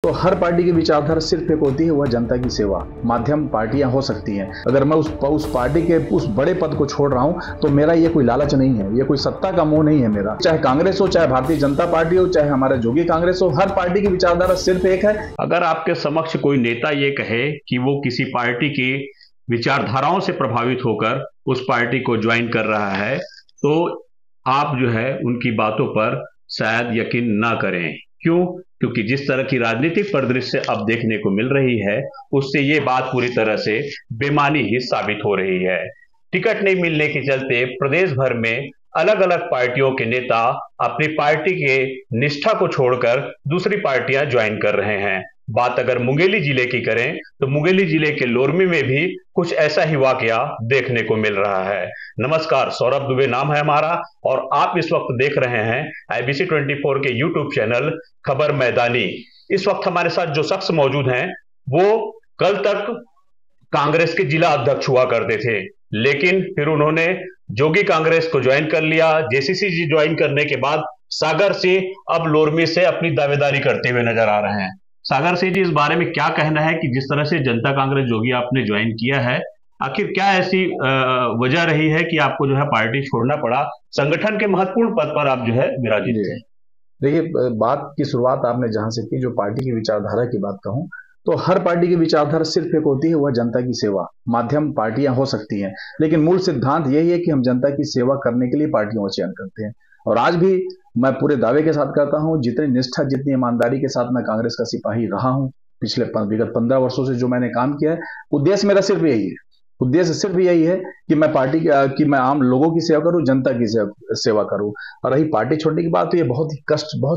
तो हर पार्टी की विचारधारा सिर्फ एक होती है, वह जनता की सेवा। माध्यम पार्टियां हो सकती हैं, अगर मैं उस पार्टी के उस बड़े पद को छोड़ रहा हूं तो मेरा ये कोई लालच नहीं है, ये कोई सत्ता का मोह नहीं है मेरा। चाहे कांग्रेस हो, चाहे भारतीय जनता पार्टी हो, चाहे हमारे जोगी कांग्रेस हो, हर पार्टी की विचारधारा सिर्फ एक है। अगर आपके समक्ष कोई नेता ये कहे कि वो किसी पार्टी की विचारधाराओं से प्रभावित होकर उस पार्टी को ज्वाइन कर रहा है, तो आप जो है उनकी बातों पर शायद यकीन ना करें। क्यों? क्योंकि जिस तरह की राजनीतिक परिदृश्य अब देखने को मिल रही है, उससे ये बात पूरी तरह से बेमानी ही साबित हो रही है। टिकट नहीं मिलने के चलते प्रदेश भर में अलग अलग पार्टियों के नेता अपनी पार्टी के निष्ठा को छोड़कर दूसरी पार्टियां ज्वाइन कर रहे हैं। बात अगर मुंगेली जिले की करें तो मुंगेली जिले के लोरमी में भी कुछ ऐसा ही वाकया देखने को मिल रहा है। नमस्कार, सौरभ दुबे नाम है हमारा और आप इस वक्त देख रहे हैं IBC 24 के यूट्यूब चैनल खबर मैदानी। इस वक्त हमारे साथ जो शख्स मौजूद हैं वो कल तक कांग्रेस के जिला अध्यक्ष हुआ करते थे, लेकिन फिर उन्होंने जोगी कांग्रेस को ज्वाइन कर लिया। JCC जी ज्वाइन करने के बाद सागर सिंह अब लोरमी से अपनी दावेदारी करते हुए नजर आ रहे हैं। सागर सिंह जी, इस बारे में क्या कहना है कि जिस तरह से जनता कांग्रेस जोगी आपने ज्वाइन किया है, आखिर क्या ऐसी वजह रही है कि आपको जो है पार्टी छोड़ना पड़ा? संगठन के महत्वपूर्ण पद पर आप जो है विराजित थे। देखिए, बात की शुरुआत आपने जहां से की, जो पार्टी की विचारधारा की बात कहूं तो हर पार्टी की विचारधारा सिर्फ एक होती है, वह जनता की सेवा। माध्यम पार्टियां हो सकती हैं, लेकिन मूल सिद्धांत यही है कि हम जनता की सेवा करने के लिए पार्टियों का चयन करते हैं। और आज भी मैं पूरे दावे के साथ कहता हूं, जितनी निष्ठा, जितनी ईमानदारी के साथ मैं कांग्रेस का सिपाही रहा हूं पिछले विगत 15 वर्षों से, जो मैंने काम किया है, उद्देश्य मेरा सिर्फ यही है। उद्देश्य सिर्फ यही है कि मैं पार्टी कि मैं आम लोगों की सेवा करूं, जनता की सेवा करूं। और रही पार्टी छोड़ने की बात, तो ये बहुत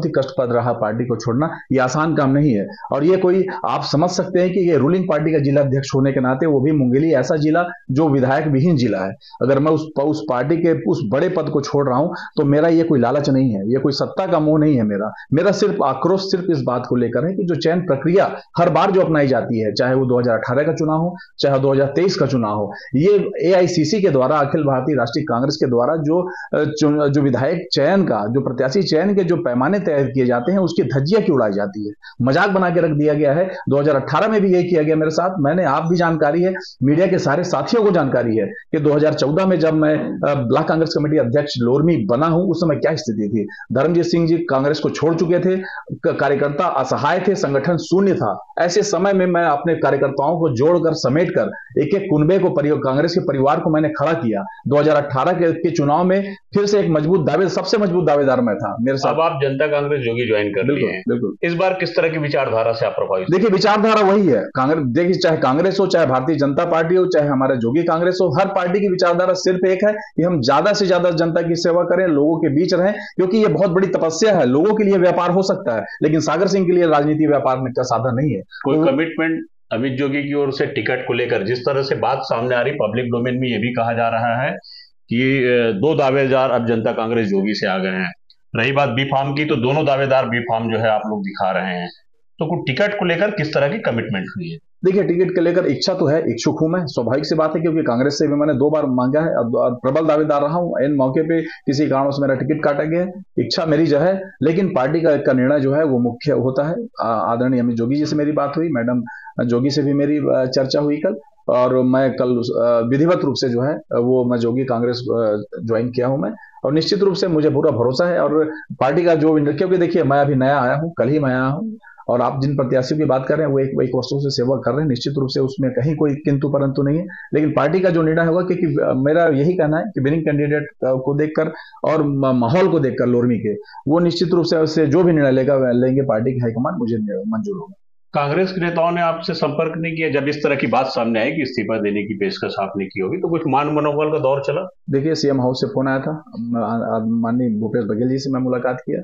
ही कष्टप्रद रहा पार्टी को छोड़ना। ये आसान काम नहीं है। और ये कोई, आप समझ सकते हैं कि ये रूलिंग पार्टी का जिला अध्यक्ष होने के नाते, वो भी मुंगेली ऐसा जिला जो विधायक विहीन जिला है, अगर मैं उस पार्टी के उस बड़े पद को छोड़ रहा हूं तो मेरा ये कोई लालच नहीं है, ये कोई सत्ता का मोह नहीं है मेरा सिर्फ आक्रोश सिर्फ इस बात को लेकर है कि जो चयन प्रक्रिया हर बार जो अपनाई जाती है, चाहे वो 2018 का चुनाव हो, चाहे 2023 का चुनाव हो, ये AICC के द्वारा, अखिल भारतीय राष्ट्रीय कांग्रेस के द्वारा जो विधायक चयन का, जो प्रत्याशी चयन के जो पैमाने तय किए जाते हैं, उसकी धज्जियां क्यों उड़ाई जाती है, मजाक बना के रख दिया गया है। 2018 में भी यही किया गया मेरे साथ। मैंने, आप भी जानकारी है, मीडिया के सारे साथियों को जानकारी है कि 2014 में जब मैं ब्लॉक कांग्रेस कमेटी अध्यक्ष लोरमी बना हूं, उस समय क्या स्थिति थी। धर्मजीत सिंह जी कांग्रेस को छोड़ चुके थे, कार्यकर्ता असहाय थे, संगठन शून्य था। ऐसे समय में मैं अपने कार्यकर्ताओं को जोड़कर, समेटकर एक एक कुनबे को, कांग्रेस के परिवार को मैंने खड़ा किया। 2018 के चुनाव में फिर से एक सबसे मजबूत दावेदार मैं था मेरे साथ। अब आप जनता कांग्रेस जोगी ज्वाइन कर लिए हैं, बिल्कुल। इस बार किस तरह की विचारधारा से आप प्रभावित? देखिए, विचारधारा वही है कांग्रेस। देखिए, चाहे कांग्रेस हो, चाहे भारतीय जनता पार्टी हो, चाहे हमारे जोगी कांग्रेस हो, हर पार्टी की विचारधारा सिर्फ एक है कि हम ज्यादा से ज्यादा जनता की सेवा करें, लोगों के बीच रहें, क्योंकि ये बहुत बड़ी तपस्या है। लोगों के लिए व्यापार हो सकता है, लेकिन सागर सिंह के लिए राजनीति व्यापार का साधन नहीं है। कोई कमिटमेंट अमित जोगी की ओर से टिकट को लेकर जिस तरह से बात सामने आ रही, पब्लिक डोमेन में ये भी कहा जा रहा है कि 2 दावेदार अब जनता कांग्रेस जोगी से आ गए हैं। रही बात बी फार्म की, तो दोनों दावेदार बी फार्म जो है आप लोग दिखा रहे हैं। तो कुछ टिकट को लेकर किस तरह की कमिटमेंट हुई है? देखिए, टिकट के लेकर इच्छा तो है, इच्छुक हूं मैं, स्वाभाविक सी बात है, क्योंकि कांग्रेस से भी मैंने 2 बार मांगा है, प्रबल दावेदार रहा हूं। इन मौके पे किसी कारण से मेरा टिकट काटा गया है। इच्छा मेरी जो है, लेकिन पार्टी का निर्णय जो है वो मुख्य होता है। आदरणीय अमित जोगी जी से मेरी बात हुई, मैडम जोगी से भी मेरी चर्चा हुई कल, और मैं कल विधिवत रूप से जो है वो मैं जोगी कांग्रेस ज्वाइन किया हूं मैं। और निश्चित रूप से मुझे पूरा भरोसा है, और पार्टी का जो, क्योंकि देखिए मैं अभी नया आया हूं, कल ही मैं आया हूं, और आप जिन प्रत्याशियों की बात कर रहे हैं वो एक वर्षों से सेवा कर रहे हैं, निश्चित रूप से उसमें कहीं कोई किंतु परंतु नहीं है। लेकिन पार्टी का जो निर्णय होगा, क्योंकि मेरा यही कहना है कि विनिंग कैंडिडेट को देखकर और माहौल को देखकर लोरमी के, वो निश्चित रूप से उससे जो भी निर्णय लेंगे पार्टी की हाईकमान, मुझे मंजूर होगा। कांग्रेस के नेताओं ने आपसे संपर्क नहीं किया जब इस तरह की बात सामने आई कि इस्तीफा देने की पेशकश आपने की होगी? तो कुछ मान मनोबल का दौर चला? देखिए, CM हाउस से फोन आया था, माननीय भूपेश बघेल जी से मैं मुलाकात किया,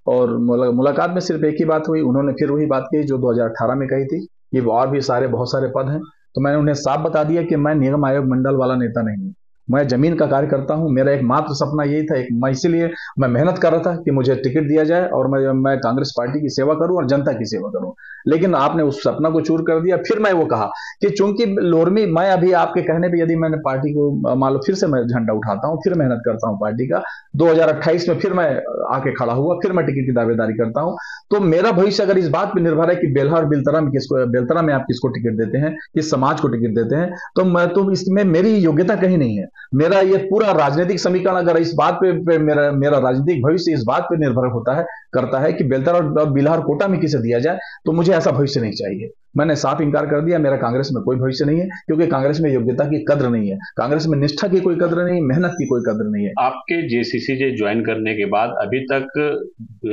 और मुलाकात में सिर्फ एक ही बात हुई। उन्होंने फिर वही बात कही जो 2018 में कही थी कि और भी बहुत सारे पद हैं। तो मैंने उन्हें साफ बता दिया कि मैं निगम आयोग मंडल वाला नेता नहीं हूँ, मैं जमीन का कार्य करता हूं। मेरा एकमात्र सपना यही था, मैं इसीलिए मैं मेहनत कर रहा था कि मुझे टिकट दिया जाए और मैं कांग्रेस पार्टी की सेवा करूं और जनता की सेवा करूं। लेकिन आपने उस सपना को चूर कर दिया। फिर मैं वो कहा कि चूंकि लोरमी, मैं अभी आपके कहने पे यदि मैंने पार्टी को मान लो फिर से मैं झंडा उठाता हूं, फिर मेहनत करता हूं पार्टी का, 2028 में फिर मैं आके खड़ा हुआ, फिर मैं टिकट की दावेदारी करता हूं, तो मेरा भविष्य अगर इस बात पर निर्भर है कि बेल्हा और बेलतरा में आप किसको टिकट देते हैं, किस समाज को टिकट देते हैं, तो इसमें मेरी योग्यता कहीं नहीं है। मेरा ये पूरा राजनीतिक समीकरण अगर इस बात पे मेरा राजनीतिक भविष्य इस बात पे निर्भर होता है, करता है कि बेलतरा और बिल्हा और कोटा में किसे दिया जाए, तो मुझे ऐसा भविष्य नहीं चाहिए। मैंने साफ इंकार कर दिया, मेरा कांग्रेस में कोई भविष्य नहीं है, क्योंकि कांग्रेस में योग्यता की कद्र नहीं है, कांग्रेस में निष्ठा की कोई कद्र नहीं, मेहनत की कोई कद्र नहीं है। आपके जेसीसी ज्वाइन करने के बाद अभी तक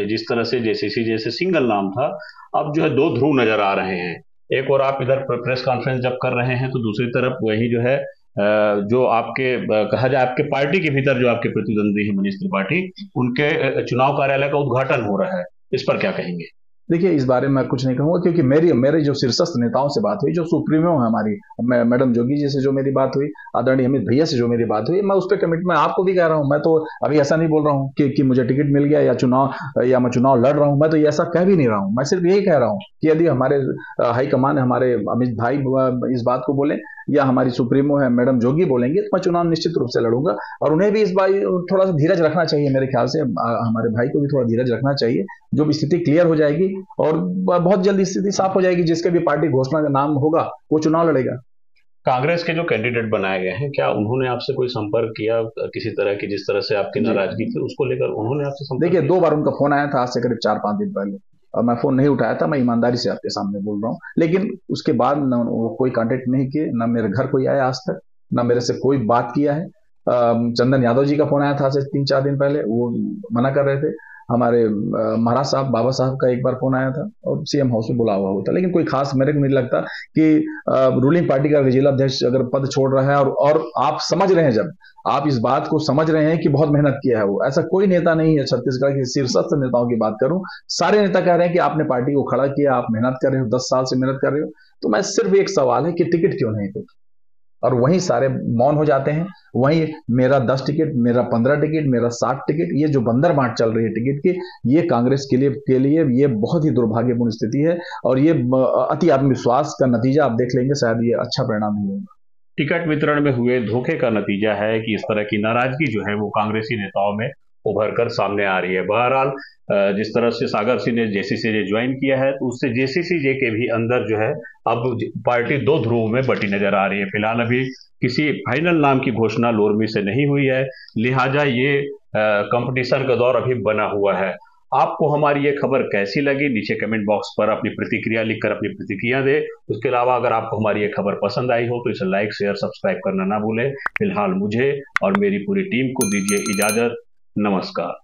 जिस तरह से जेसीसी जैसे सिंगल नाम था, अब जो है दो ध्रुव नजर आ रहे हैं। एक और आप इधर प्रेस कॉन्फ्रेंस जब कर रहे हैं, तो दूसरी तरफ वही जो है जो आपके कहा जाए आपके पार्टी के भीतर जो आपके प्रतिद्वंदी है मनीष त्रिपाठी, उनके चुनाव कार्यालय का उद्घाटन हो रहा है, इस पर क्या कहेंगे? देखिए, इस बारे में मैं कुछ नहीं कहूंगा, क्योंकि मेरे जो शीर्षस्थ नेताओं से बात हुई, जो सुप्रीमो है हमारी, मैडम जोगी जी से जो मेरी बात हुई, आदरणीय अमित भैया से जो मेरी बात हुई, मैं उस पर कमिट, मैं आपको भी कह रहा हूं, मैं तो अभी ऐसा नहीं बोल रहा हूं कि मुझे टिकट मिल गया या मैं चुनाव लड़ रहा हूं, मैं तो ये ऐसा कह भी नहीं रहा हूं। मैं सिर्फ यही कह रहा हूं कि यदि हमारे हाईकमान हमारे अमित भाई इस बात को बोले, या हमारी सुप्रीमो है मैडम जोगी बोलेंगे, तो मैं चुनाव निश्चित रूप से लड़ूंगा। और उन्हें भी इस बार थोड़ा सा धीरज रखना चाहिए, मेरे ख्याल से हमारे भाई को भी थोड़ा धीरज रखना चाहिए। जो भी स्थिति क्लियर हो जाएगी और बहुत जल्दी स्थिति साफ हो जाएगी, जिसके भी पार्टी घोषणा का नाम होगा वो चुनाव लड़ेगा। कांग्रेस के जो कैंडिडेट बनाए गए हैं, क्या उन्होंने आपसे कोई संपर्क किया किसी तरह की, जिस तरह से आपकी नाराजगी थी उसको लेकर उन्होंने आपसे संपर्क? देखिए, 2 बार उनका फोन आया था, आज से करीब 4-5 दिन पहले, और मैं फोन नहीं उठाया था। मैं ईमानदारी से आपके सामने बोल रहा हूँ, लेकिन उसके बाद न वो कोई कांटेक्ट नहीं किए, न मेरे घर कोई आया आज तक, न मेरे से कोई बात किया है। चंदन यादव जी का फोन आया था आज से 3-4 दिन पहले, वो मना कर रहे थे। हमारे महाराज साहब, बाबा साहब का एक बार फोन आया था, और सीएम हाउस में बुला हुआ था, लेकिन कोई खास मेरे को नहीं लगता कि रूलिंग पार्टी का जिला अध्यक्ष अगर पद छोड़ रहा है, और आप समझ रहे हैं, जब आप इस बात को समझ रहे हैं कि बहुत मेहनत किया है, वो ऐसा कोई नेता नहीं है छत्तीसगढ़ के शीर्षस्थ नेताओं की बात करूं, सारे नेता कह रहे हैं कि आपने पार्टी को खड़ा किया, आप मेहनत कर रहे हो, 10 साल से मेहनत कर रहे हो। तो मैं सिर्फ एक सवाल है कि टिकट क्यों नहीं थे, और वहीं सारे मौन हो जाते हैं। वहीं मेरा 10 टिकट, मेरा 15 टिकट, मेरा 60 टिकट, ये जो बंदर बांट चल रही है टिकट की, ये कांग्रेस के लिए ये बहुत ही दुर्भाग्यपूर्ण स्थिति है, और ये अति आत्मविश्वास का नतीजा आप देख लेंगे, शायद ये अच्छा परिणाम नहीं होगा। टिकट वितरण में हुए धोखे का नतीजा है कि इस तरह की नाराजगी जो है वो कांग्रेसी नेताओं में उभर कर सामने आ रही है। बहरहाल जिस तरह से सागर सिंह ने जेसीसी ज्वाइन किया है, तो उससे जेसीसी के भी अंदर जो है अब पार्टी दो ध्रुव में बटी नजर आ रही है। फिलहाल अभी किसी फाइनल नाम की घोषणा लोरमी से नहीं हुई है, लिहाजा ये कंपटीशन का दौर अभी बना हुआ है। आपको हमारी ये खबर कैसी लगी, नीचे कमेंट बॉक्स पर अपनी प्रतिक्रिया लिखकर अपनी प्रतिक्रिया दे। उसके अलावा अगर आपको हमारी ये खबर पसंद आई हो तो इसे लाइक, शेयर, सब्सक्राइब करना ना भूलें। फिलहाल मुझे और मेरी पूरी टीम को दीजिए इजाजत। नमस्कार।